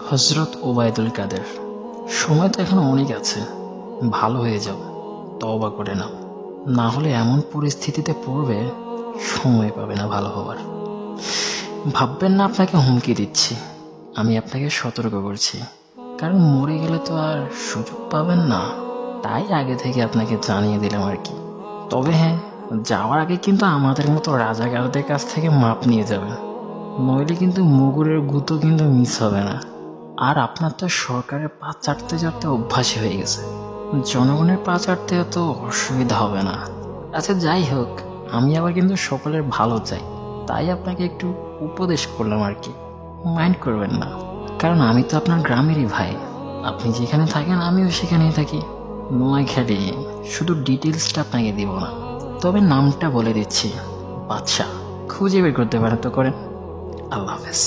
হযরত ওবায়দুল কাদের। সময় তো এখনো অনেক আছে, ভালো হয়ে যাও, তওবা করে নাও, না হলে এমন পরিস্থিতিতে পড়বে সময় পাবে না ভালো হবার। ভাববেন না আপনাকে হুমকি দিচ্ছি, আমি আপনাকে সতর্ক করছি, কারণ মরে গেলে তো আর সুযোগ পাবেন না, তাই আগে থেকে আপনাকে জানিয়ে দিলাম আর কি। তবে হ্যাঁ, যাওয়ার আগে কিন্তু আমাদের মতো রাজাকারদের কাছ থেকে মাপ নিয়ে যাবেন, নইলে কিন্তু মুগুরের গুঁতো কিন্তু মিস হবে না। আর আপনার তো সরকারের পা চাটতে চাটতে অভ্যাসই হয়ে গেছে, জনগণের পা চাটতে এত অসুবিধা হবে না। আচ্ছা যাই হোক, আমি আবার কিন্তু সকলের ভালো চাই, তাই আপনাকে একটু উপদেশ করলাম আর কি, মাইন্ড করবেন না। কারণ আমি তো আপনার গ্রামেরই ভাই, আপনি যেখানে থাকেন আমিও সেখানেই থাকি, নোয়াখালী। শুধু ডিটেলসটা আপনাকে দিব না, তবে নামটা বলে দিচ্ছি, বাদশা। খুঁজে বের করতে পারেন তো করেন। আল্লাহ হাফেজ।